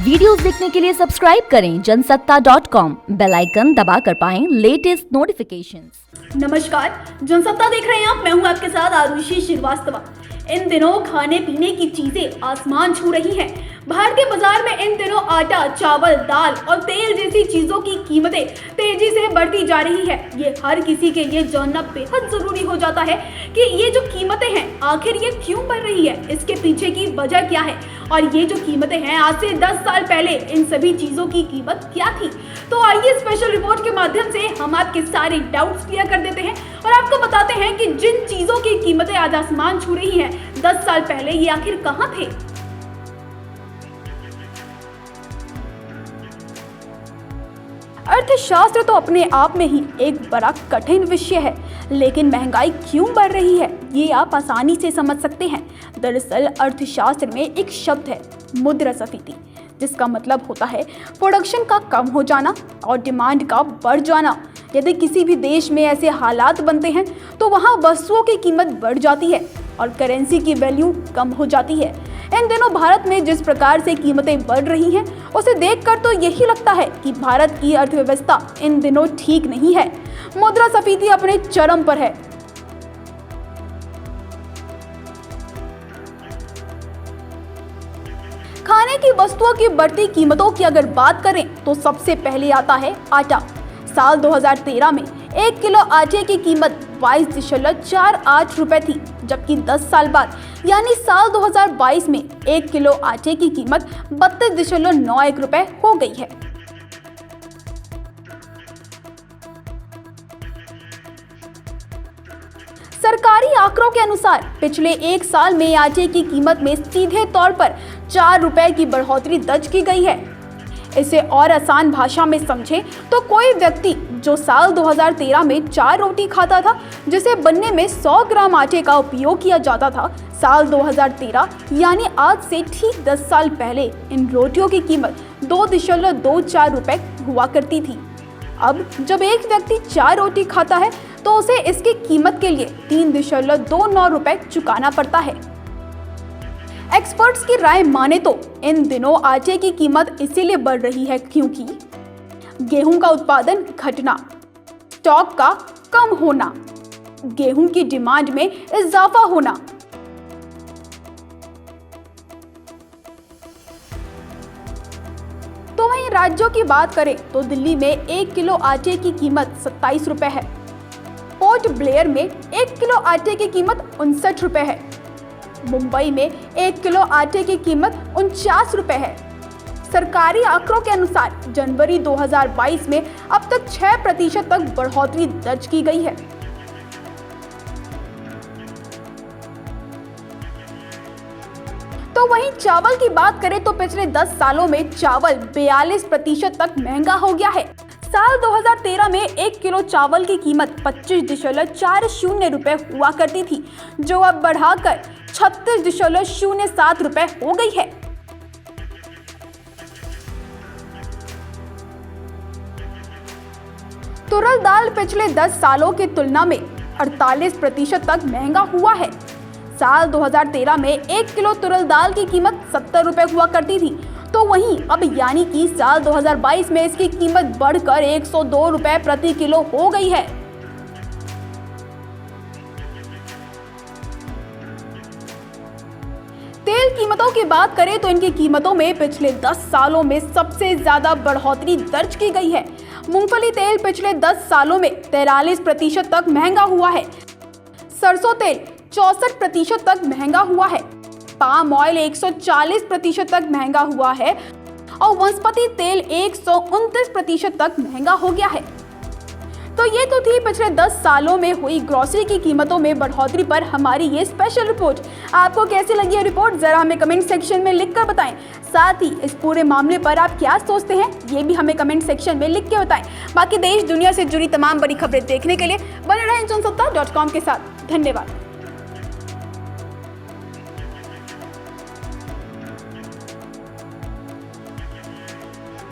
Videos देखने के लिए सब्सक्राइब करें जनसत्ता.com, बेल आइकन दबाकर पाएं लेटेस्ट नोटिफिकेशंस। नमस्कार, जनसत्ता देख रहे हैं आप। मैं हूं आपके साथ आरुषि श्रीवास्तव। इन दिनों खाने पीने की चीजें आसमान छू रही हैं। भारतीय बाजार में इन दिनों आटा, चावल, दाल और तेल जैसी चीजों की कीमतें तेजी से बढ़ती जा रही है। ये हर किसी के लिए जानना बेहद जरूरी हो जाता है कि ये जो कीमतें हैं आखिर ये क्यों बढ़ रही है, इसके पीछे की वजह क्या है और ये जो कीमतें हैं आज से 10 साल पहले इन सभी चीजों की कीमत क्या थी। तो आइए स्पेशल रिपोर्ट के माध्यम से हम आपके सारे डाउट्स क्लियर कर देते हैं और आपको बताते हैं कि जिन चीजों की कीमतें आज आसमान छू रही हैं 10 साल पहले ये आखिर कहां थे। अर्थशास्त्र तो अपने आप में ही एक बड़ा कठिन विषय है, लेकिन महंगाई क्यों बढ़ रही है ये आप आसानी से समझ सकते हैं। दरअसल अर्थशास्त्र में एक शब्द है मुद्रास्फीति, जिसका मतलब होता है प्रोडक्शन का कम हो जाना और डिमांड का बढ़ जाना। यदि किसी भी देश में ऐसे हालात बनते हैं तो वहाँ वस्तुओं की कीमत बढ़ जाती है और करेंसी की वैल्यू कम हो जाती है। इन दिनों भारत में जिस प्रकार से कीमतें बढ़ रही हैं उसे देखकर तो यही लगता है कि भारत की अर्थव्यवस्था इन दिनों ठीक नहीं है। मुद्रास्फीति अपने चरम पर है। खाने की वस्तुओं की बढ़ती कीमतों की अगर बात करें तो सबसे पहले आता है आटा। साल 2013 में 1 किलो आटे की कीमत 22.48 रुपए थी, जबकि 10 साल बाद यानी साल 2022 में 1 किलो आटे की कीमत 32.91 रुपए हो गई है। सरकारी आंकड़ों के अनुसार पिछले एक साल में आटे की कीमत में सीधे तौर पर 4 रुपए की बढ़ोतरी दर्ज की गई है। इसे और आसान भाषा में समझें तो कोई व्यक्ति जो साल 2013 में 4 रोटी खाता था, जिसे बनने में 100 ग्राम आटे का उपयोग किया जाता था, साल 2013 यानी आज से ठीक 10 साल पहले इन रोटियों की कीमत 2.24 रुपए हुआ करती थी। अब जब एक व्यक्ति 4 रोटी खाता है तो उसे इसकी कीमत के लिए 3.29 रुपए चुकाना पड़ता है। एक्सपर्ट्स की राय माने तो इन दिनों आटे की कीमत इसीलिए बढ़ रही है क्योंकि गेहूं का उत्पादन घटना, स्टॉक का कम होना, गेहूं की डिमांड में इजाफा होना, तो वहीं राज्यों की बात करें तो दिल्ली में 1 किलो आटे की कीमत 27 रुपए है। पोर्ट ब्लेयर में 1 किलो आटे की कीमत 59 रुपए है। मुंबई में 1 किलो आटे की कीमत 49 रुपए है। सरकारी आंकड़ों के अनुसार जनवरी 2022 में अब तक 6% तक बढ़ोतरी दर्ज की गई है। तो वहीं चावल की बात करें तो पिछले 10 सालों में चावल 42% तक महंगा हो गया है। साल 2013 में 1 किलो चावल की कीमत 25.40 रुपए हुआ करती थी, जो अब बढ़ाकर 36.07 रुपए हो गई है। तुरल दाल पिछले 10 सालों की तुलना में 48% तक महंगा हुआ है। साल 2013 में 1 किलो तुरल दाल की कीमत 70 रुपए हुआ करती थी, तो वहीं अब यानी कि साल 2022 में इसकी कीमत बढ़कर 102 रुपए प्रति किलो हो गई है। तेल कीमतों की बात करें तो इनकी कीमतों में पिछले 10 सालों में सबसे ज्यादा बढ़ोतरी दर्ज की गई है। मूंगफली तेल पिछले 10 सालों में 43% तक महंगा हुआ है। सरसों तेल 64% तक महंगा हुआ है। पाम ऑयल 140% तक महंगा हुआ है और वनस्पति तेल 129% तक महंगा हो गया है। तो ये तो थी पिछले 10 सालों में हुई ग्रोसरी की कीमतों में बढ़ोतरी पर हमारी ये स्पेशल रिपोर्ट। आपको कैसी लगी ये रिपोर्ट जरा हमें कमेंट सेक्शन में लिखकर बताएं। साथ ही इस पूरे मामले पर आप क्या सोचते हैं ये भी हमें कमेंट सेक्शन में लिख के बताएं। बाकी देश दुनिया से जुड़ी तमाम बड़ी खबरें देखने के लिए बने रहें जनसत्ता.com के साथ। धन्यवाद।